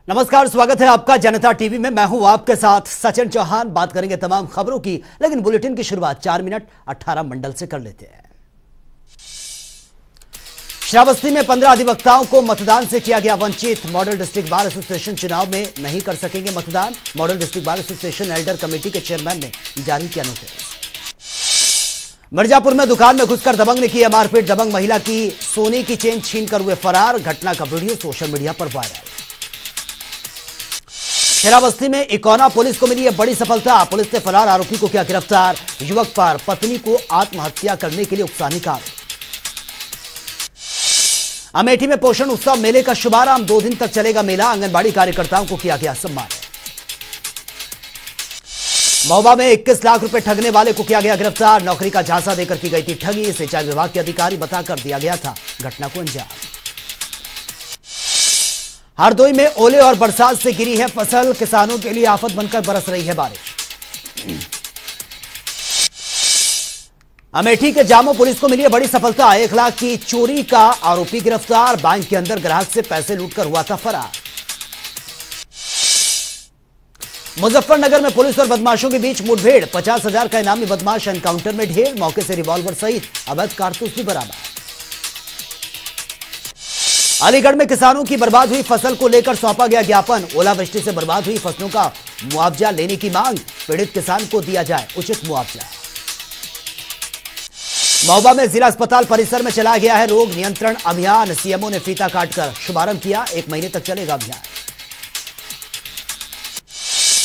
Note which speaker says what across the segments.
Speaker 1: नमस्कार, स्वागत है आपका जनता टीवी में। मैं हूं आपके साथ सचिन चौहान। बात करेंगे तमाम खबरों की, लेकिन बुलेटिन की शुरुआत 4 मिनट 18 मंडल से कर लेते हैं। श्रावस्ती में 15 अधिवक्ताओं को मतदान से किया गया वंचित। मॉडल डिस्ट्रिक्ट बार एसोसिएशन चुनाव में नहीं कर सकेंगे मतदान। Model district bar association Elder committee के चेयरमैन ने जारी किया नोटिस। मिर्जापुर में दुकान में घुसकर दबंग ने की मारपीट। दबंग महिला की सोने की चेन छीनकर हुए फरार। घटना का वीडियो सोशल मीडिया पर वायरल। श्रावस्ती में इकोना पुलिस को मिली है बड़ी सफलता। पुलिस ने फरार आरोपी को किया गिरफ्तार। युवक पर पत्नी को आत्महत्या करने के लिए उकसाने का आरोप। अमेठी में पोषण उत्सव मेले का शुभारंभ। 2 दिन तक चलेगा मेला। आंगनबाड़ी कार्यकर्ताओं को किया गया सम्मान। महोबा में 21 लाख रुपए ठगने वाले को किया गया गिरफ्तार। नौकरी का झांसा देकर की गई थी ठगी। सिंचाई विभाग के अधिकारी बताकर दिया गया था घटना को अंजाम। हरदोई में ओले और बरसात से गिरी है फसल। किसानों के लिए आफत बनकर बरस रही है बारिश। अमेठी के जामो पुलिस को मिली है बड़ी सफलता। 1 लाख की चोरी का आरोपी गिरफ्तार। बैंक के अंदर ग्राहक से पैसे लूटकर हुआ था फरार। मुजफ्फरनगर में पुलिस और बदमाशों के बीच मुठभेड़। 50,000 का इनामी बदमाश एनकाउंटर में ढेर। मौके से रिवॉल्वर सहित अवैध कारतूस भी बरामद। अलीगढ़ में किसानों की बर्बाद हुई फसल को लेकर सौंपा गया ज्ञापन। ओलावृष्टि से बर्बाद हुई फसलों का मुआवजा लेने की मांग। पीड़ित किसान को दिया जाए उचित मुआवजा। महोबा में जिला अस्पताल परिसर में चलाया गया है रोग नियंत्रण अभियान। सीएमओ ने फीता काटकर शुभारंभ किया। 1 महीने तक चलेगा अभियान।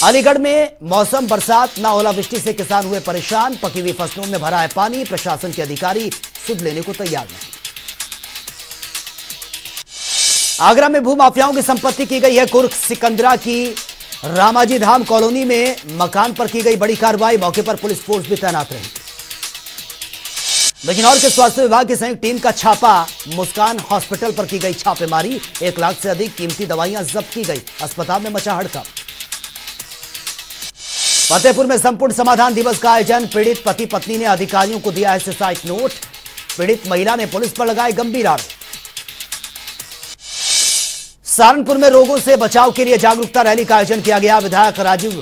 Speaker 1: अलीगढ़ में मौसम बरसात न ओलावृष्टि से किसान हुए परेशान। पकी हुई फसलों में भरा है पानी। प्रशासन के अधिकारी सुध लेने को तैयार नहीं। आगरा में भूमाफियाओं की संपत्ति की गई है कुर्क। सिकंदरा की रामाजी धाम कॉलोनी में मकान पर की गई बड़ी कार्रवाई। मौके पर पुलिस फोर्स भी तैनात रही। बिजनौर के स्वास्थ्य विभाग की संयुक्त टीम का छापा। मुस्कान हॉस्पिटल पर की गई छापेमारी। 1 लाख से अधिक कीमती दवाइयां जब्त की गई। अस्पताल में मचा हड़कंप। फतेहपुर में संपूर्ण समाधान दिवस का आयोजन। पीड़ित पति पत्नी ने अधिकारियों को दिया है सुसाइड नोट। पीड़ित महिला ने पुलिस पर लगाए गंभीर आरोप। सहारनपुर में रोगों से बचाव के लिए जागरूकता रैली का आयोजन किया गया। विधायक राजीव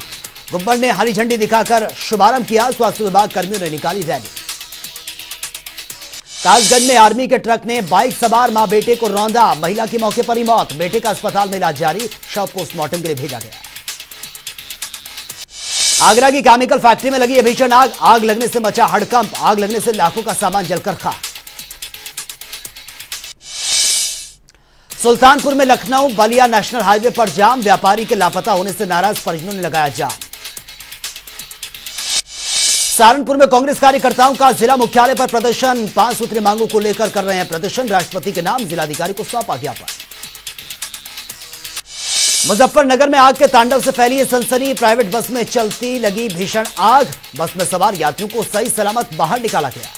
Speaker 1: गुब्बर ने हरी झंडी दिखाकर शुभारंभ किया। स्वास्थ्य विभाग कर्मियों ने निकाली रैली। कासगंज में आर्मी के ट्रक ने बाइक सवार मां बेटे को रौंदा। महिला की मौके पर ही मौत। बेटे का अस्पताल में इलाज जारी। शव पोस्टमार्टम के लिए भेजा गया। आगरा की केमिकल फैक्ट्री में लगी है भीषण आग। आग लगने से मचा हड़कंप। आग लगने से लाखों का सामान जलकर खाक। सुल्तानपुर में लखनऊ बलिया नेशनल हाईवे पर जाम। व्यापारी के लापता होने से नाराज परिजनों ने लगाया जाम। सहारनपुर में कांग्रेस कार्यकर्ताओं का जिला मुख्यालय पर प्रदर्शन। 5 सूत्री मांगों को लेकर कर रहे हैं प्रदर्शन। राष्ट्रपति के नाम जिलाधिकारी को सौंपा ज्ञापन। मुजफ्फरनगर में आग के तांडव से फैली है सनसनी। प्राइवेट बस में चलती लगी भीषण आग। बस में सवार यात्रियों को सही सलामत बाहर निकाला गया।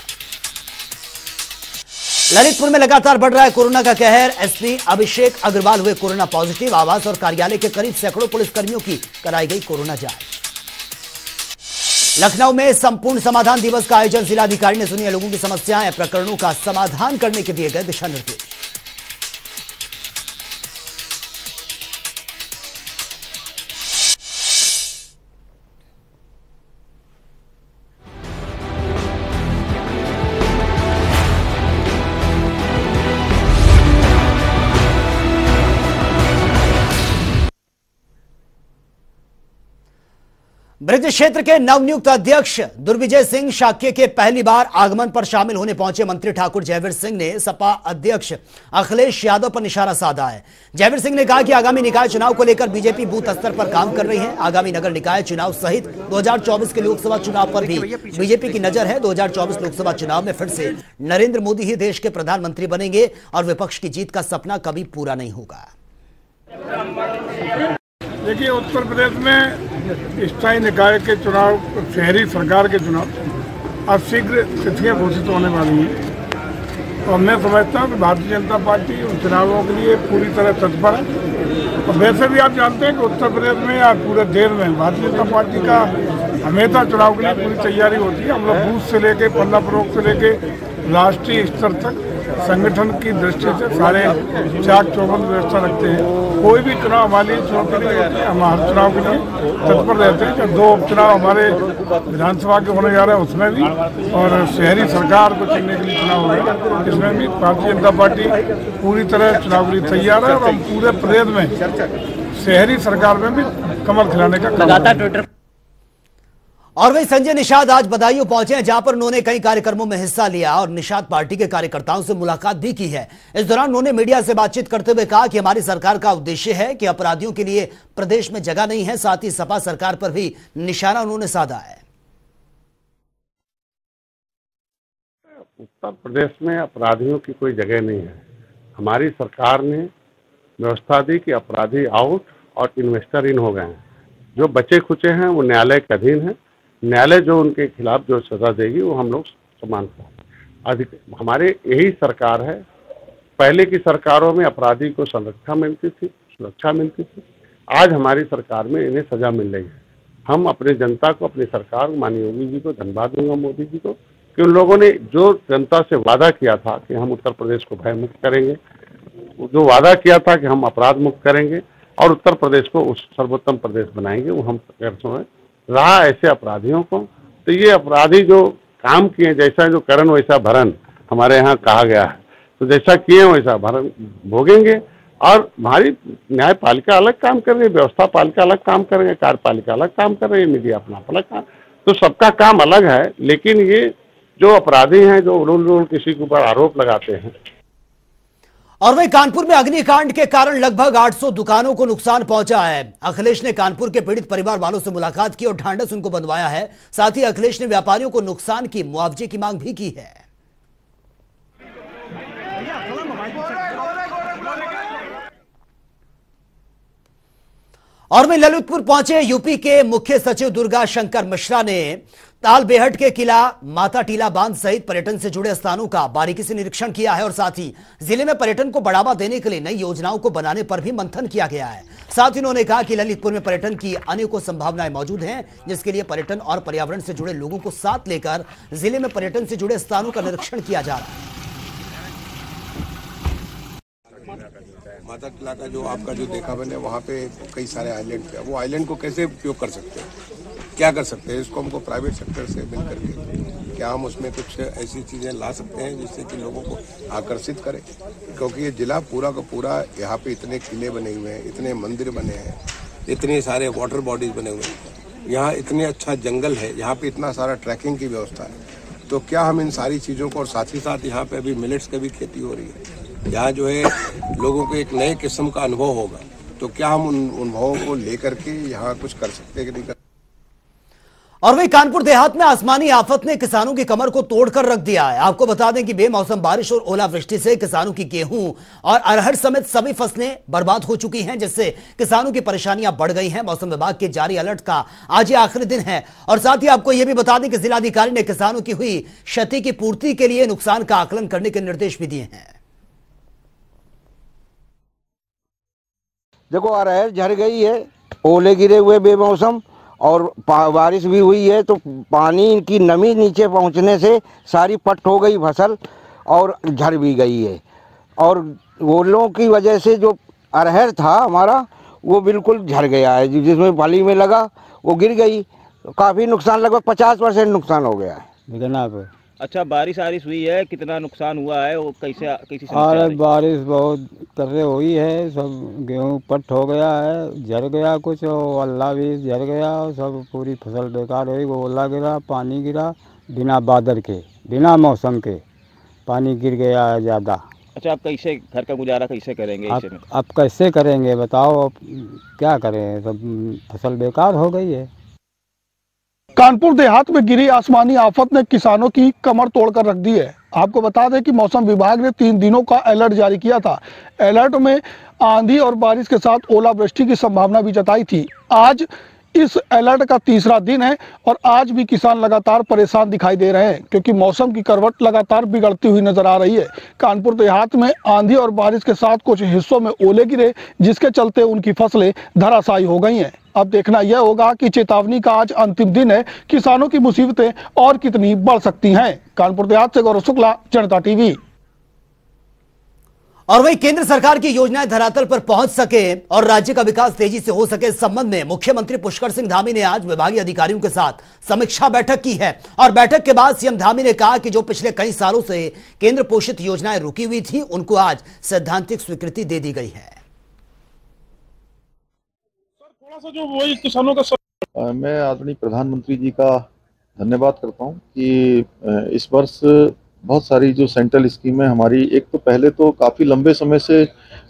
Speaker 1: ललितपुर में लगातार बढ़ रहा है कोरोना का कहर। एसपी अभिषेक अग्रवाल हुए कोरोना पॉजिटिव। आवास और कार्यालय के करीब सैकड़ों पुलिसकर्मियों की कराई गई कोरोना जांच। लखनऊ में संपूर्ण समाधान दिवस का आयोजन। जिलाधिकारी ने सुनी लोगों की समस्याएं। प्रकरणों का समाधान करने के दिए गए दिशा निर्देश। ब्रज क्षेत्र के नवनियुक्त अध्यक्ष दुर्विजय सिंह शाक्य के पहली बार आगमन पर शामिल होने पहुंचे मंत्री ठाकुर जयवीर सिंह ने सपा अध्यक्ष अखिलेश यादव पर निशाना साधा है। जयवीर सिंह ने कहा कि आगामी निकाय चुनाव को लेकर बीजेपी बूथ स्तर पर काम कर रही है। आगामी नगर निकाय चुनाव सहित 2024 के लोकसभा चुनाव पर भी बीजेपी की नजर है। 2024 लोकसभा चुनाव में फिर से नरेंद्र मोदी ही देश के प्रधानमंत्री बनेंगे और विपक्ष की जीत का सपना कभी पूरा नहीं होगा।
Speaker 2: देखिए, उत्तर प्रदेश में स्थायी निकाय के चुनाव, शहरी सरकार के चुनाव अब शीघ्र तिथियां घोषित होने वाली हैं और मैं समझता हूं कि भारतीय जनता पार्टी उन चुनावों के लिए पूरी तरह तत्पर है। और वैसे भी आप जानते हैं कि उत्तर प्रदेश में या पूरे देश में भारतीय जनता पार्टी का हमेशा चुनाव के लिए पूरी तैयारी होती है। हम लोग बूथ से लेके पल्ला प्रयोग से लेके राष्ट्रीय स्तर तक संगठन की दृष्टि से सारे चाक चौबंद व्यवस्था रखते हैं। कोई भी चुनाव हमारे लिए चुनौती नहीं होती, हम हर चुनाव के लिए तत्पर रहते हैं। जब 2 उपचुनाव हमारे विधानसभा के होने जा रहे हैं उसमें भी, और शहरी सरकार को चुनने के लिए चुनाव हो गया, इसमें भी भारतीय जनता पार्टी पूरी तरह चुनाव के लिए तैयार है। और हम पूरे प्रदेश में शहरी सरकार में भी कमर खिलाने का लगातार ट्विटर।
Speaker 1: और वही संजय निषाद आज बदायूं पहुंचे हैं, जहां पर उन्होंने कई कार्यक्रमों में हिस्सा लिया और निषाद पार्टी के कार्यकर्ताओं से मुलाकात भी की है। इस दौरान उन्होंने मीडिया से बातचीत करते हुए कहा कि हमारी सरकार का उद्देश्य है कि अपराधियों के लिए प्रदेश में जगह नहीं है। साथ ही सपा सरकार पर भी निशाना उन्होंने साधा है।
Speaker 3: उत्तर प्रदेश में अपराधियों की कोई जगह नहीं है। हमारी सरकार ने व्यवस्था दी कि अपराधी आउट और इन्वेस्टर इन हो गए हैं। जो बचे खुचे हैं वो न्यायालय के अधीन है। न्यायालय जो उनके खिलाफ जो सजा देगी वो हम लोग समान हमारे यही सरकार है। पहले की सरकारों में अपराधी को सुरक्षा मिलती थी। आज हमारी सरकार में इन्हें सजा मिल रही है। हम अपने जनता को, अपनी सरकार, माननीय योगी जी को धन्यवाद दूंगा, मोदी जी को, कि उन लोगों ने जो जनता से वादा किया था कि हम उत्तर प्रदेश को भय मुक्त करेंगे, जो वादा किया था कि हम अपराध मुक्त करेंगे और उत्तर प्रदेश को उस सर्वोत्तम प्रदेश बनाएंगे, वो हम रहा ऐसे अपराधियों को। तो ये अपराधी जो काम किए, जैसा जो करण वैसा भरण हमारे यहाँ कहा गया है, तो जैसा किए वैसा भरण भोगेंगे। और हमारी न्यायपालिका अलग काम कर रही है, व्यवस्था पालिका अलग काम कर रही है, कार्यपालिका अलग काम कर रही है, मीडिया अपना अलग काम, तो सबका काम अलग है। लेकिन ये जो अपराधी हैं, जो उलूल किसी के ऊपर आरोप लगाते हैं।
Speaker 1: और वहीं कानपुर में अग्निकांड के कारण लगभग 800 दुकानों को नुकसान पहुंचा है। अखिलेश ने कानपुर के पीड़ित परिवार वालों से मुलाकात की और ढांढस उनको बंधवाया है। साथ ही अखिलेश ने व्यापारियों को नुकसान की मुआवजे की मांग भी की है। और वहीं ललितपुर पहुंचे यूपी के मुख्य सचिव दुर्गा शंकर मिश्रा ने तालबेहट के किला, माता टीला बांध सहित पर्यटन से जुड़े स्थानों का बारीकी से निरीक्षण किया है और साथ ही जिले में पर्यटन को बढ़ावा देने के लिए नई योजनाओं को बनाने पर भी मंथन किया गया है। साथ ही उन्होंने कहा कि ललितपुर में पर्यटन की अनेकों संभावनाएं मौजूद हैं, जिसके लिए पर्यटन और पर्यावरण से जुड़े लोगों को साथ लेकर जिले में पर्यटन से जुड़े स्थानों का निरीक्षण किया जा रहा है।
Speaker 4: माता टीला का जो आपका जो देखा मैंने, वहाँ पे कई सारे आइलैंड है, वो आइलैंड को कैसे उपयोग कर सकते हैं, क्या कर सकते हैं, इसको हमको प्राइवेट सेक्टर से मिल करके क्या हम उसमें कुछ ऐसी चीज़ें ला सकते हैं जिससे कि लोगों को आकर्षित करें। क्योंकि ये जिला पूरा का पूरा, यहाँ पे इतने किले बने हुए हैं, इतने मंदिर बने हैं, इतने सारे वाटर बॉडीज बने हुए हैं, यहाँ इतने अच्छा जंगल है, यहाँ पे इतना सारा ट्रैकिंग की व्यवस्था है। तो क्या हम इन सारी चीज़ों को, और साथ ही साथ यहाँ पे अभी मिलेट्स की भी खेती हो रही है, यहाँ जो है लोगों को एक नए किस्म का अनुभव होगा, तो क्या हम उन अनुभवों को लेकर के यहाँ कुछ कर सकते हैं कि नहीं कर।
Speaker 1: और वहीं कानपुर देहात में आसमानी आफत ने किसानों की कमर को तोड़कर रख दिया है। आपको बता दें कि बेमौसम बारिश और ओलावृष्टि से किसानों की गेहूं और अरहर समेत सभी फसलें बर्बाद हो चुकी हैं, जिससे किसानों की परेशानियां बढ़ गई हैं। मौसम विभाग के जारी अलर्ट का आज ये आखिरी दिन है। और साथ ही आपको यह भी बता दें कि जिलाधिकारी ने किसानों की हुई क्षति की पूर्ति के लिए नुकसान का आकलन करने के निर्देश भी दिए हैं।
Speaker 5: देखो, अरहर झड़ गई है, ओले गिरे हुए बेमौसम, और बारिश भी हुई है, तो पानी की नमी नीचे पहुंचने से सारी पट हो गई फसल और झड़ भी गई है। और ओलों की वजह से जो अरहर था हमारा, वो बिल्कुल झड़ गया है, जिसमें बाली में लगा वो गिर गई, तो काफ़ी नुकसान, लगभग 50% नुकसान हो गया है जनाब।
Speaker 6: अच्छा, बारिश हुई है, कितना नुकसान हुआ है वो कैसे
Speaker 7: अरे बारिश बहुत तरह हुई है, सब गेहूँ पट हो गया है, झड़ गया कुछ, और अल्लाह भी झड़ गया, सब पूरी फसल बेकार हुई। वो ओला गिरा, पानी गिरा, बिना बादल के, बिना मौसम के पानी गिर गया है ज़्यादा।
Speaker 6: अच्छा, आप कैसे घर का गुजारा कैसे करेंगे?
Speaker 7: अब कैसे करेंगे बताओ, अब क्या करें, सब फसल बेकार हो गई है।
Speaker 2: कानपुर देहात में गिरी आसमानी आफत ने किसानों की कमर तोड़कर रख दी है। आपको बता दें कि मौसम विभाग ने 3 दिनों का अलर्ट जारी किया था। अलर्ट में आंधी और बारिश के साथ ओलावृष्टि की संभावना भी जताई थी। आज इस अलर्ट का तीसरा दिन है और आज भी किसान लगातार परेशान दिखाई दे रहे हैं, क्योंकि मौसम की करवट लगातार बिगड़ती हुई नजर आ रही है। कानपुर देहात में आंधी और बारिश के साथ कुछ हिस्सों में ओले गिरे, जिसके चलते उनकी फसलें धराशायी हो गई हैं। अब देखना यह होगा कि चेतावनी का आज अंतिम दिन है, किसानों की मुसीबतें और कितनी बढ़ सकती हैं। कानपुर देहात से गौरव शुक्ला, जनता टीवी।
Speaker 1: और वहीं केंद्र सरकार की योजनाएं धरातल पर पहुंच सके और राज्य का विकास तेजी से हो सके, इस संबंध में मुख्यमंत्री पुष्कर सिंह धामी ने आज विभागीय अधिकारियों के साथ समीक्षा बैठक की है। और बैठक के बाद सीएम धामी ने कहा कि जो पिछले कई सालों से केंद्र पोषित योजनाएं रुकी हुई थी, उनको आज सैद्धांतिक स्वीकृति दे दी गई है।
Speaker 8: थोड़ा सा जो वही किसानों का मैं आदरणीय प्रधानमंत्री जी का धन्यवाद करता हूं कि इस वर्ष बहुत सारी जो सेंट्रल स्कीमें हमारी, एक तो पहले तो काफ़ी लंबे समय से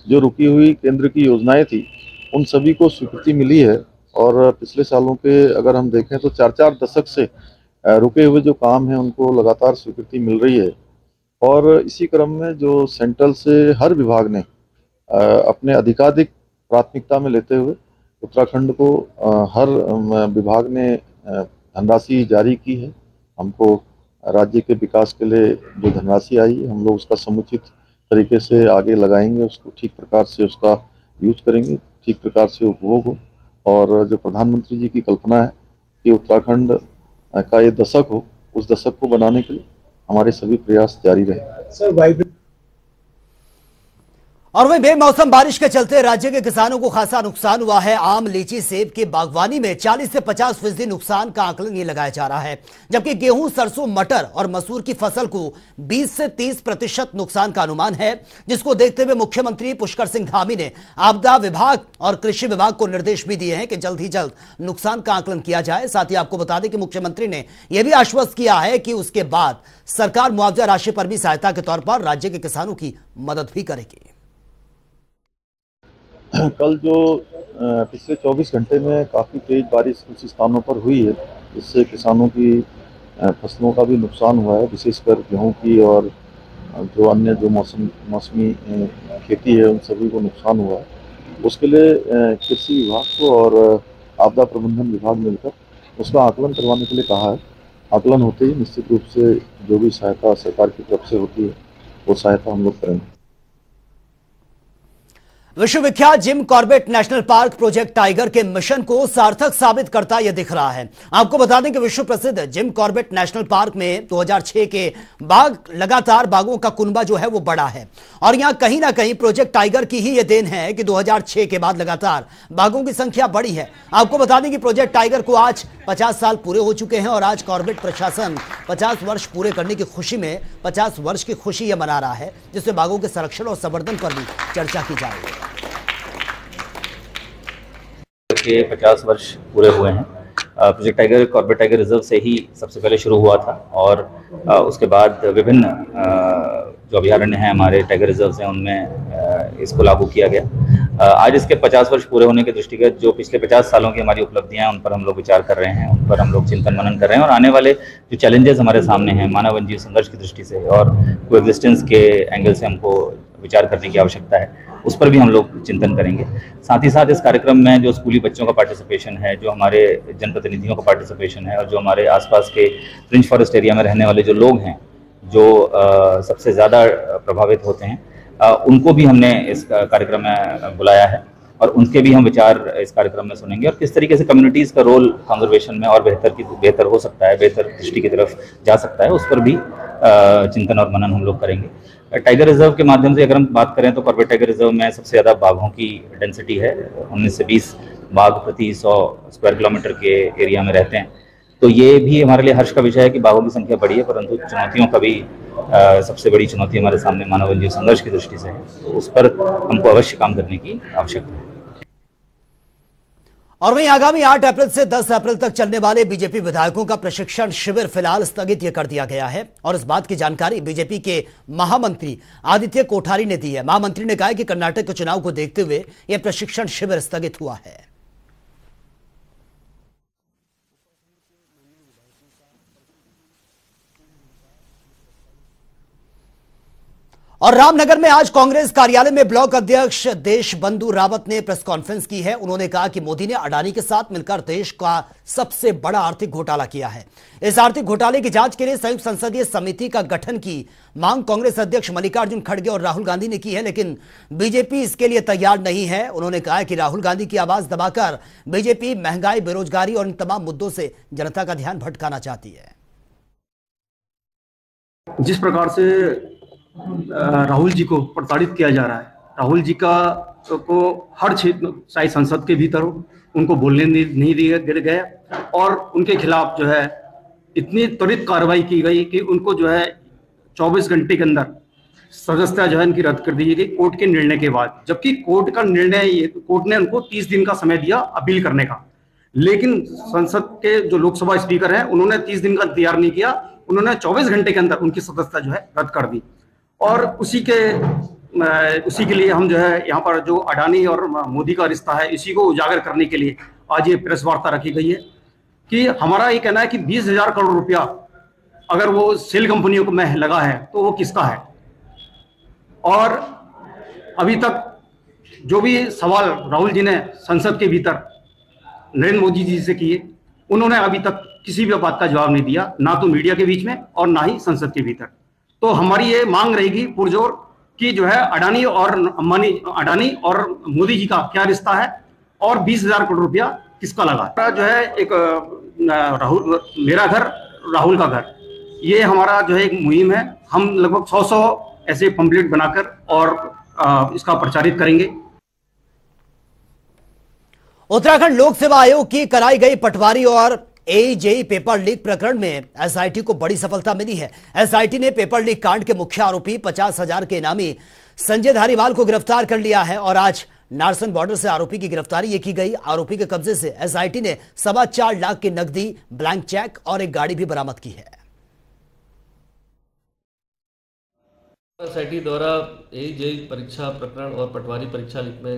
Speaker 8: जो रुकी हुई केंद्र की योजनाएं थी, उन सभी को स्वीकृति मिली है। और पिछले सालों के अगर हम देखें तो 4-4 दशक से रुके हुए जो काम हैं उनको लगातार स्वीकृति मिल रही है। और इसी क्रम में जो सेंट्रल से हर विभाग ने अपने अधिकाधिक प्राथमिकता में लेते हुए उत्तराखंड को हर विभाग ने धनराशि जारी की है। हमको राज्य के विकास के लिए जो धनराशि आई है, हम लोग उसका समुचित तरीके से आगे लगाएंगे, उसको ठीक प्रकार से उसका यूज करेंगे, ठीक प्रकार से उपभोग हो। और जो प्रधानमंत्री जी की कल्पना है कि उत्तराखंड का ये दशक हो, उस दशक को बनाने के लिए हमारे सभी प्रयास जारी रहे।
Speaker 1: और वहीं बेमौसम बारिश के चलते राज्य के किसानों को खासा नुकसान हुआ है। आम, लीची, सेब की बागवानी में 40 से 50% नुकसान का आकलन ये लगाया जा रहा है, जबकि गेहूं, सरसों, मटर और मसूर की फसल को 20 से 30% नुकसान का अनुमान है, जिसको देखते हुए मुख्यमंत्री पुष्कर सिंह धामी ने आपदा विभाग और कृषि विभाग को निर्देश भी दिए हैं कि जल्द ही जल्द नुकसान का आकलन किया जाए। साथ ही आपको बता दें कि मुख्यमंत्री ने यह भी आश्वस्त किया है कि उसके बाद सरकार मुआवजा राशि पर भी सहायता के तौर पर राज्य के किसानों की मदद भी करेगी।
Speaker 8: कल जो पिछले 24 घंटे में काफ़ी तेज बारिश कुछ स्थानों पर हुई है, जिससे किसानों की फसलों का भी नुकसान हुआ है, विशेषकर गेहूं की और जो अन्य जो मौसमी खेती है उन सभी को नुकसान हुआ है। उसके लिए कृषि विभाग को और आपदा प्रबंधन विभाग मिलकर उसका आकलन करवाने के लिए कहा है। आकलन होते ही निश्चित रूप से जो भी सहायता सरकार की तरफ से होती है वो सहायता हम लोग करेंगे।
Speaker 1: विश्वविख्यात Jim Corbett national park project tiger के मिशन को सार्थक साबित करता यह दिख रहा है। आपको बता दें कि विश्व प्रसिद्ध जिम कॉर्बेट नेशनल पार्क में 2006 के बाद लगातार बाघों का कुनबा जो है वो बढ़ा है, और यहां कहीं ना कहीं प्रोजेक्ट टाइगर की ही यह देन है कि 2006 के बाद लगातार बाघों की संख्या बढ़ी है। आपको बता दें कि प्रोजेक्ट टाइगर को आज 50 साल पूरे हो चुके हैं और आज कॉर्बेट प्रशासन 50 वर्ष पूरे करने की खुशी में 50 वर्ष की खुशी यह मना रहा है, जिसमें बाघों के संरक्षण और संवर्धन पर भी चर्चा की जा रही है।
Speaker 9: के 50 वर्ष पूरे हुए हैं। Project tiger Corbett tiger reserve से ही सबसे पहले शुरू हुआ था और उसके बाद विभिन्न जो अभयारण्य हैं हमारे टाइगर रिजर्व हैं उनमें इसको लागू किया गया। आज इसके 50 वर्ष पूरे होने के दृष्टिगत जो पिछले 50 सालों की हमारी उपलब्धियां हैं उन पर हम लोग विचार कर रहे हैं, उन पर हम लोग चिंतन मनन कर रहे हैं और आने वाले जो चैलेंजेस हमारे सामने हैं मानव वन्यजीव संघर्ष की दृष्टि से और कोएग्जिस्टेंस के एंगल से हमको विचार करने की आवश्यकता है, उस पर भी हम लोग चिंतन करेंगे। साथ ही साथ इस कार्यक्रम में जो स्कूली बच्चों का पार्टिसिपेशन है, जो हमारे जनप्रतिनिधियों का पार्टिसिपेशन है और जो हमारे आसपास के फ्रिंज फॉरेस्ट एरिया में रहने वाले जो लोग हैं जो सबसे ज़्यादा प्रभावित होते हैं, उनको भी हमने इस कार्यक्रम में बुलाया है और उनके भी हम विचार इस कार्यक्रम में सुनेंगे और किस तरीके से कम्युनिटीज़ का रोल कंजर्वेशन में और बेहतर हो सकता है, बेहतर दृष्टि की तरफ जा सकता है, उस पर भी चिंतन और मनन हम लोग करेंगे। टाइगर रिजर्व के माध्यम से अगर हम बात करें तो कॉर्बेट टाइगर रिजर्व में सबसे ज़्यादा बाघों की डेंसिटी है, 19 से 20 बाघ प्रति 100 स्क्वायर किलोमीटर के एरिया में रहते हैं। तो ये भी हमारे लिए हर्ष का विषय है कि बाघों की संख्या बढ़ी है, परंतु चुनौतियों का भी सबसे बड़ी चुनौती हमारे सामने मानव वन्यजीव संघर्ष की दृष्टि से है, तो उस पर हमको अवश्य काम करने की आवश्यकता है।
Speaker 1: और वहीं आगामी 8 अप्रैल से 10 अप्रैल तक चलने वाले बीजेपी विधायकों का प्रशिक्षण शिविर फिलहाल स्थगित कर दिया गया है और इस बात की जानकारी बीजेपी के महामंत्री आदित्य कोठारी ने दी है। महामंत्री ने कहा कि कर्नाटक के चुनाव को देखते हुए यह प्रशिक्षण शिविर स्थगित हुआ है। और रामनगर में आज कांग्रेस कार्यालय में ब्लॉक अध्यक्ष देशबंधु रावत ने प्रेस कॉन्फ्रेंस की है। उन्होंने कहा कि मोदी ने अडानी के साथ मिलकर देश का सबसे बड़ा आर्थिक घोटाला किया है। इस आर्थिक घोटाले की जांच के लिए संयुक्त संसदीय समिति का गठन की मांग कांग्रेस अध्यक्ष मल्लिकार्जुन खड़गे और राहुल गांधी ने की है, लेकिन बीजेपी इसके लिए तैयार नहीं है। उन्होंने कहा कि राहुल गांधी की आवाज दबाकर बीजेपी महंगाई, बेरोजगारी और इन तमाम मुद्दों से जनता का ध्यान भटकाना चाहती है।
Speaker 10: जिस प्रकार से राहुल जी को प्रताड़ित किया जा रहा है। राहुल जी को हर क्षेत्र, चाहे संसद के भीतर हो, उनको बोलने नहीं दिया गया और उनके खिलाफ जो है इतनी त्वरित कार्रवाई की गई कि उनको जो है 24 घंटे के अंदर सदस्यता जो है इनकी रद्द कर दी गई कोर्ट के निर्णय के बाद। जबकि कोर्ट का निर्णय, कोर्ट ने उनको 30 दिन का समय दिया अपील करने का, लेकिन संसद के जो लोकसभा स्पीकर हैं उन्होंने 30 दिन का इंतजार नहीं किया, उन्होंने 24 घंटे के अंदर उनकी सदस्यता जो है रद्द कर दी। और उसी के लिए हम जो है यहाँ पर जो अडानी और मोदी का रिश्ता है, इसी को उजागर करने के लिए आज ये प्रेस वार्ता रखी गई है कि हमारा ये कहना है कि 20,000 करोड़ रुपया अगर वो सेल कंपनियों को में लगा है तो वो किसका है। और अभी तक जो भी सवाल राहुल जी ने संसद के भीतर नरेंद्र मोदी जी से किए, उन्होंने अभी तक किसी भी बात का जवाब नहीं दिया, ना तो मीडिया के बीच में और ना ही संसद के भीतर। तो हमारी ये मांग रहेगी पुरजोर कि जो है अडानी और मोदी जी का क्या रिश्ता है और 20,000 करोड़ रुपया किसका लगा। जो है एक राहुल मेरा घर राहुल का घर, ये हमारा जो है एक मुहिम है। हम लगभग 100 ऐसे पंपलेट बनाकर और इसका प्रचारित करेंगे।
Speaker 1: उत्तराखंड लोक सेवा आयोग की कराई गई पटवारी और एजेई पेपर लीक प्रकरण में एसआईटी को बड़ी सफलता मिली है। एसआईटी ने पेपर लीक कांड के मुख्य आरोपी 50,000 के इनामी संजय धारीवाल को गिरफ्तार कर लिया है और आज नारसन बॉर्डर से आरोपी की गिरफ्तारी ये की गई। आरोपी के कब्जे से एसआईटी ने 4.25 लाख की नकदी, ब्लैंक चेक और एक गाड़ी भी बरामद की है।
Speaker 11: एसआईटी द्वारा एजेई परीक्षा प्रकरण और पटवारी परीक्षा लीक में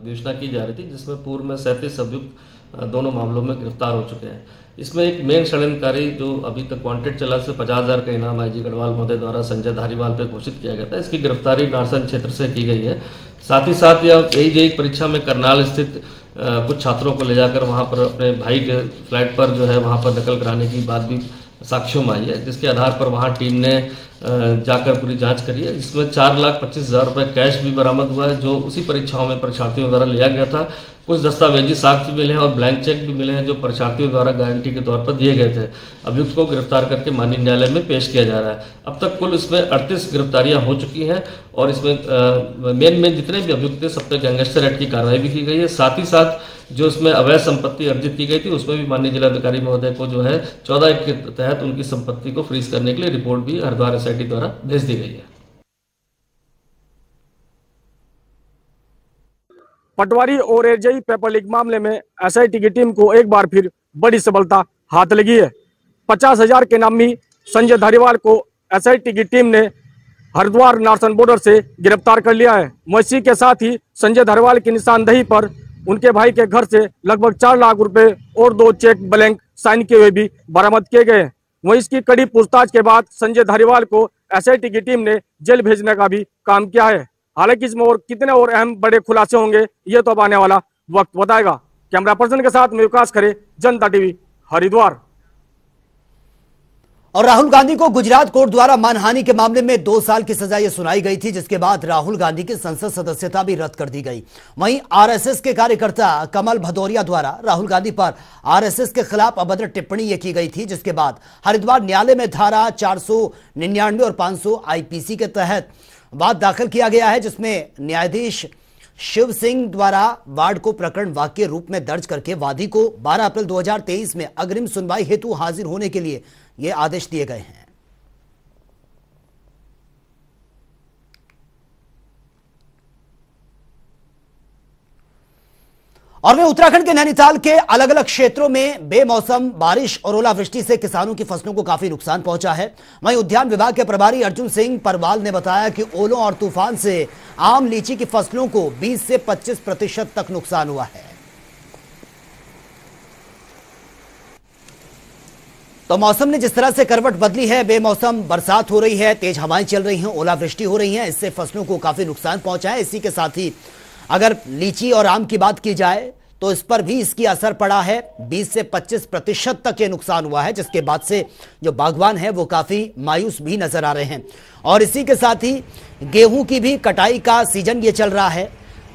Speaker 11: विवेचना की जा रही थी, जिसमें पूर्व में 37 अभियुक्त दोनों मामलों में गिरफ्तार हो चुके हैं। इसमें एक मेन षड्यंत्रकारी जो अभी तक वांटेड चला से 50,000 का इनाम आईजी गढ़वाल महोदय द्वारा संजय धारीवाल पर घोषित किया गया था, इसकी गिरफ्तारी नारसन क्षेत्र से की गई है। साथ ही साथ यह एजेई परीक्षा में करनाल स्थित कुछ छात्रों को ले जाकर वहाँ पर अपने भाई के फ्लैट पर जो है वहाँ पर नकल कराने की बात भी साक्ष्यों में आई है, जिसके आधार पर वहाँ टीम ने जाकर पूरी जांच करी है। इसमें 4,25,000 रुपये कैश भी बरामद हुआ है, जो उसी परीक्षाओं में परीक्षार्थियों द्वारा लिया गया था। कुछ दस्तावेजी साक्ष्य मिले हैं और ब्लैंक चेक भी मिले हैं, जो परीक्षार्थियों द्वारा गारंटी के तौर पर दिए गए थे। अभियुक्त को गिरफ्तार करके माननीय न्यायालय में पेश किया जा रहा है। अब तक कुल इसमें 38 गिरफ्तारियां हो चुकी हैं और इसमें मेन जितने भी अभियुक्त थे सब पे गैंगस्टर एक्ट की कार्रवाई भी की गई है। साथ ही साथ जो इसमें अवैध संपत्ति अर्जित की गई थी उसमें भी माननीय जिलाधिकारी महोदय को जो है 14 के तहत उनकी संपत्ति को फ्रीज करने के लिए रिपोर्ट भी हरिद्वार एसआईटी द्वारा भेज दी गई है।
Speaker 2: पटवारी और एजेई पेपर लीक मामले में एसआईटी की टीम को एक बार फिर बड़ी सफलता हाथ लगी है। 50,000 के नामी संजय धारीवाल को एसआईटी की टीम ने हरिद्वार नारसन बॉर्डर से गिरफ्तार कर लिया है। इसी के साथ ही संजय धारीवाल की निशानदेही पर उनके भाई के घर से लगभग 4 लाख रुपए और 2 चेक ब्लैंक साइन किए हुए भी बरामद किए गए। वहीं इसकी कड़ी पूछताछ के बाद संजय धारीवाल को एसआईटी की टीम ने जेल भेजने का भी काम किया है। हालांकि इसमें और कितने और अहम बड़े खुलासे होंगे ये तो अब आने वाला वक्त बताएगा। कैमरा पर्सन के साथ में विकास खरे, जनता टीवी, हरिद्वार।
Speaker 1: और राहुल गांधी को गुजरात कोर्ट द्वारा मानहानि के मामले में 2 साल की सजा ये सुनाई गई थी, जिसके बाद राहुल गांधी की संसद सदस्यता भी रद्द कर दी गई। वहीं आरएसएस के कार्यकर्ता कमल भदौरिया द्वारा राहुल गांधी पर आरएसएस के खिलाफ अभद्र टिप्पणी ये की गई थी, जिसके बाद हरिद्वार न्यायालय में धारा 499 और 500 आईपीसी के तहत वाद दाखिल किया गया है, जिसमें न्यायाधीश शिव सिंह द्वारा वाद को प्रकरण वाक्य रूप में दर्ज करके वादी को 12 अप्रैल 2023 में अग्रिम सुनवाई हेतु हाजिर होने के लिए ये आदेश दिए गए हैं। और वे उत्तराखंड के नैनीताल के अलग अलग क्षेत्रों में बेमौसम बारिश और ओलावृष्टि से किसानों की फसलों को काफी नुकसान पहुंचा है। वहीं उद्यान विभाग के प्रभारी अर्जुन सिंह परवाल ने बताया कि ओलों और तूफान से आम लीची की फसलों को 20 से 25% तक नुकसान हुआ है। तो मौसम ने जिस तरह से करवट बदली है, बेमौसम बरसात हो रही है, तेज हवाएं चल रही हैं, ओलावृष्टि हो रही है, इससे फसलों को काफी नुकसान पहुंचा है। इसी के साथ ही अगर लीची और आम की बात की जाए तो इस पर भी इसकी असर पड़ा है। 20 से 25% तक ये नुकसान हुआ है, जिसके बाद से जो बागवान है वो काफी मायूस भी नजर आ रहे हैं। और इसी के साथ ही गेहूं की भी कटाई का सीजन ये चल रहा है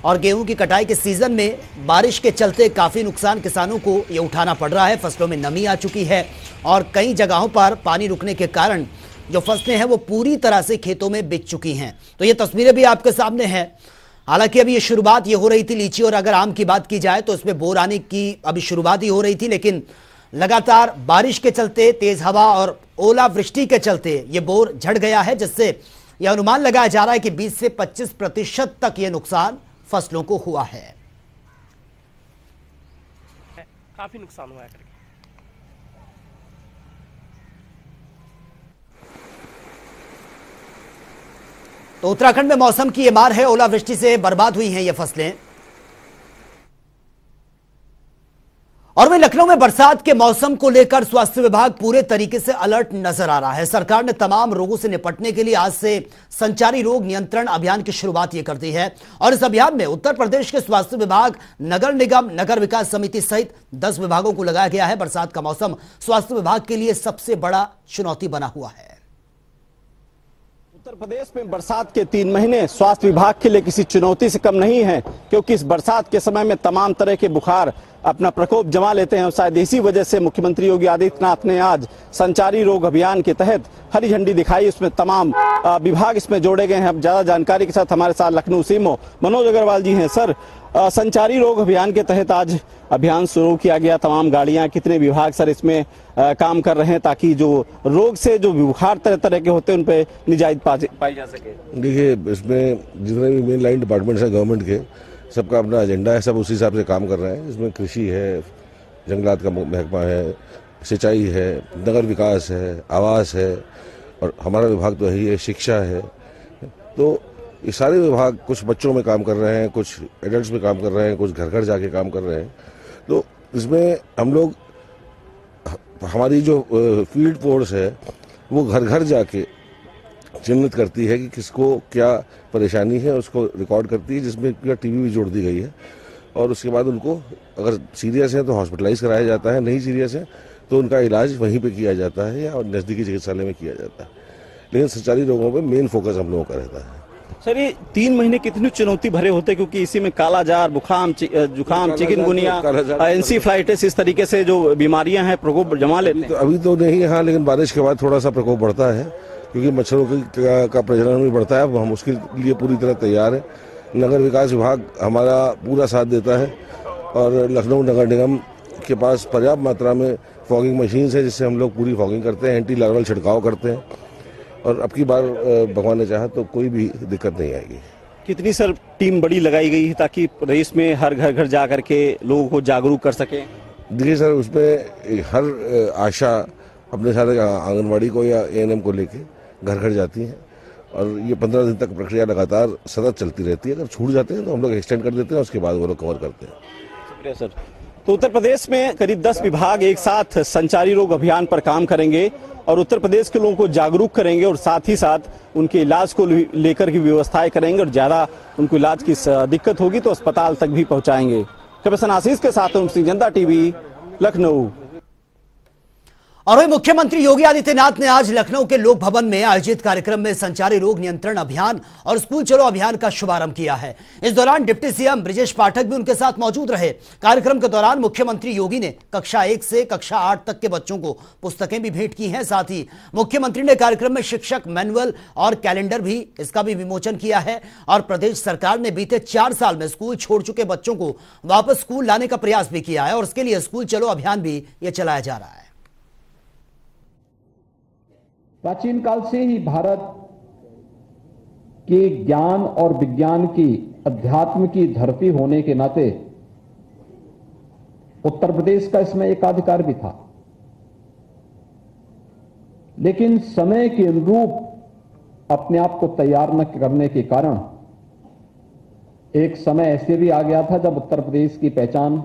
Speaker 1: और गेहूं की कटाई के सीजन में बारिश के चलते काफी नुकसान किसानों को ये उठाना पड़ रहा है। फसलों में नमी आ चुकी है और कई जगहों पर पानी रुकने के कारण जो फसलें हैं वो पूरी तरह से खेतों में बिक चुकी हैं। तो ये तस्वीरें भी आपके सामने हैं। हालांकि अभी ये शुरुआत ये हो रही थी लीची और अगर आम की बात की जाए तो इसमें बोर आने की अभी शुरुआत ही हो रही थी, लेकिन लगातार बारिश के चलते, तेज हवा और ओलावृष्टि के चलते ये बोर झड़ गया है, जिससे यह अनुमान लगाया जा रहा है कि 20 से 25% तक ये नुकसान फसलों को हुआ है।
Speaker 12: काफी नुकसान हुआ है।
Speaker 1: तो उत्तराखंड में मौसम की ये मार है, ओलावृष्टि से बर्बाद हुई हैं ये फसलें। और वहीं लखनऊ में बरसात के मौसम को लेकर स्वास्थ्य विभाग पूरे तरीके से अलर्ट नजर आ रहा है। सरकार ने तमाम रोगों से निपटने के लिए आज से संचारी रोग नियंत्रण अभियान की शुरुआत ये कर दी है और इस अभियान में उत्तर प्रदेश के स्वास्थ्य विभाग, नगर निगम, नगर विकास समिति सहित 10 विभागों को लगाया गया है। बरसात का मौसम स्वास्थ्य विभाग के लिए सबसे बड़ा चुनौती बना हुआ है।
Speaker 13: उत्तर प्रदेश में बरसात के 3 महीने स्वास्थ्य विभाग के लिए किसी चुनौती से कम नहीं है, क्योंकि इस बरसात के समय में तमाम तरह के बुखार अपना प्रकोप जमा लेते हैं और शायद इसी वजह से मुख्यमंत्री योगी आदित्यनाथ ने आज संचारी रोग अभियान के तहत हरी झंडी दिखाई। इसमें तमाम विभाग इसमें जोड़े गए हैं। अब ज्यादा जानकारी के साथ हमारे साथ लखनऊ सीएमओ मनोज अग्रवाल जी हैं। सर, संचारी रोग अभियान के तहत आज अभियान शुरू किया गया, तमाम गाड़ियां, कितने विभाग सर इसमें काम कर रहे हैं ताकि जो रोग से जो बुखार तरह तरह के होते हैं उन पे निजात पाई जा सके?
Speaker 14: देखिए, इसमें जितने भी मेन लाइन डिपार्टमेंट्स हैं गवर्नमेंट के, सबका अपना एजेंडा है, सब उसी हिसाब से काम कर रहे हैं। इसमें कृषि है, जंगलात का महकमा है, सिंचाई है, नगर विकास है, आवास है और हमारा विभाग तो यही है, शिक्षा है। तो ये सारे विभाग कुछ बच्चों में काम कर रहे हैं, कुछ एडल्ट्स में काम कर रहे हैं, कुछ घर घर जाके काम कर रहे हैं। तो इसमें हम लोग, हमारी जो फील्ड फोर्स है वो घर घर जाके चिन्हित करती है कि किसको क्या परेशानी है, उसको रिकॉर्ड करती है, जिसमें टीवी भी जोड़ दी गई है और उसके बाद उनको अगर सीरियस है तो हॉस्पिटलाइज कराया जाता है, नहीं सीरियस है तो उनका इलाज वहीं पे किया जाता है या नज़दीकी चिकित्सालय में किया जाता है। लेकिन संचारी रोगों पे मेन फोकस हम लोगों का रहता है।
Speaker 13: सर, ये 3 महीने कितनी चुनौती भरे होते हैं, क्योंकि इसी में कालाजार, जुकाम, चिकनगुनिया, एंसेफेलाइटिस, इस तरीके से जो बीमारियां हैं प्रकोप जमा लेते हैं।
Speaker 14: अभी तो नहीं है, हाँ, लेकिन बारिश के बाद थोड़ा सा प्रकोप बढ़ता है क्योंकि मच्छरों का प्रजनन भी बढ़ता है। अब हम उसके लिए पूरी तरह तैयार है। नगर विकास विभाग हमारा पूरा साथ देता है और लखनऊ नगर निगम के पास पर्याप्त मात्रा में फॉगिंग मशीन्स है, जिससे हम लोग पूरी फॉगिंग करते हैं, एंटी लार्वल छिड़काव करते हैं और अब की बार भगवान ने चाहा तो कोई भी दिक्कत नहीं आएगी।
Speaker 13: कितनी सर टीम बड़ी लगाई गई है ताकि प्रदेश में हर घर घर जा करके लोगों को जागरूक कर सके?
Speaker 14: देखिए सर, उसमें हर आशा अपने सारे आंगनबाड़ी को या एएनएम को लेके घर घर जाती हैं और ये 15 दिन तक प्रक्रिया लगातार सतत चलती रहती है। अगर छूट जाते हैं तो हम लोग एक्सटेंड कर देते हैं, उसके बाद वो लोग कवर करते हैं।
Speaker 13: शुक्रिया सर। तो उत्तर प्रदेश में करीब 10 विभाग एक साथ संचारी रोग अभियान पर काम करेंगे और उत्तर प्रदेश के लोगों को जागरूक करेंगे और साथ ही साथ उनके इलाज को लेकर की व्यवस्थाएं करेंगे और ज्यादा उनको इलाज की दिक्कत होगी तो अस्पताल तक भी पहुंचाएंगे। कैप्टन आशीष के साथ ओम सिंह, जनता टीवी, लखनऊ।
Speaker 1: और वही मुख्यमंत्री योगी आदित्यनाथ ने आज लखनऊ के लोक भवन में आयोजित कार्यक्रम में संचारी रोग नियंत्रण अभियान और स्कूल चलो अभियान का शुभारंभ किया है। इस दौरान डिप्टी सीएम ब्रिजेश पाठक भी उनके साथ मौजूद रहे। कार्यक्रम के दौरान मुख्यमंत्री योगी ने कक्षा 1 से कक्षा 8 तक के बच्चों को पुस्तकें भी भेंट की हैं। साथ ही मुख्यमंत्री ने कार्यक्रम में शिक्षक मैनुअल और कैलेंडर भी इसका भी विमोचन किया है और प्रदेश सरकार ने बीते 4 साल में स्कूल छोड़ चुके बच्चों को वापस स्कूल लाने का प्रयास भी किया है और उसके लिए स्कूल चलो अभियान भी ये चलाया जा रहा है।
Speaker 15: प्राचीन काल से ही भारत के ज्ञान और विज्ञान की, अध्यात्म की धरती होने के नाते उत्तर प्रदेश का इसमें एकाधिकार भी था, लेकिन समय के अनुरूप अपने आप को तैयार न करने के कारण एक समय ऐसे भी आ गया था जब उत्तर प्रदेश की पहचान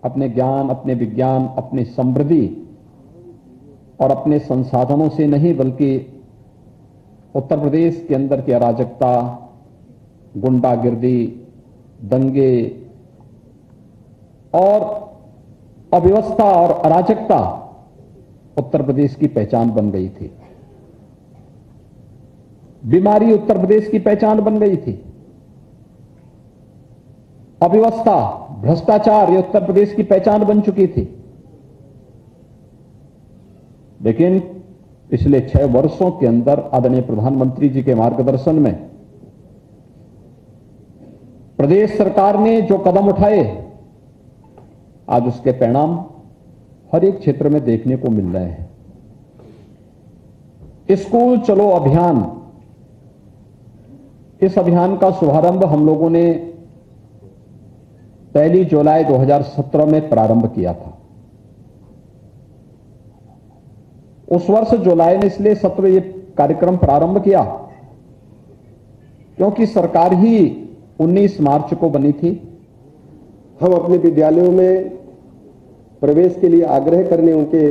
Speaker 15: अपने ज्ञान, अपने विज्ञान, अपनी समृद्धि और अपने संसाधनों से नहीं बल्कि उत्तर प्रदेश के अंदर की अराजकता, गुंडागिर्दी, दंगे और अव्यवस्था और अराजकता उत्तर प्रदेश की पहचान बन गई थी। बीमारी उत्तर प्रदेश की पहचान बन गई थी। अव्यवस्था, भ्रष्टाचार ये उत्तर प्रदेश की पहचान बन चुकी थी। लेकिन पिछले 6 वर्षों के अंदर आदरणीय प्रधानमंत्री जी के मार्गदर्शन में प्रदेश सरकार ने जो कदम उठाए, आज उसके परिणाम हर एक क्षेत्र में देखने को मिल रहे हैं। स्कूल चलो अभियान, इस अभियान का शुभारंभ हम लोगों ने 1 जुलाई 2017 में प्रारंभ किया था। उस वर्ष जुलाई ने इसलिए 17 ये कार्यक्रम प्रारंभ किया क्योंकि सरकार ही 19 मार्च को बनी थी।
Speaker 16: हम अपने विद्यालयों में प्रवेश के लिए आग्रह करने उनके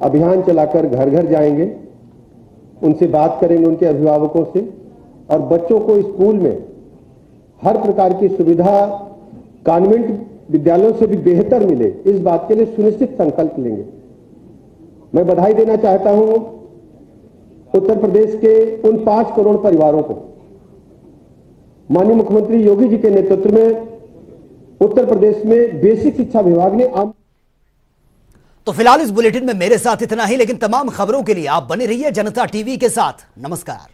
Speaker 16: अभियान चलाकर घर घर जाएंगे, उनसे बात करेंगे, उनके अभिभावकों से, और बच्चों को स्कूल में हर प्रकार की सुविधा कॉन्वेंट विद्यालयों से भी बेहतर मिले, इस बात के लिए सुनिश्चित संकल्प लेंगे। मैं बधाई देना चाहता हूं उत्तर प्रदेश के उन 5 करोड़ परिवारों को। माननीय मुख्यमंत्री योगी जी के नेतृत्व में उत्तर प्रदेश में बेसिक शिक्षा विभाग ने
Speaker 1: तो फिलहाल इस बुलेटिन में मेरे साथ इतना ही, लेकिन तमाम खबरों के लिए आप बने रहिए जनता टीवी के साथ। नमस्कार।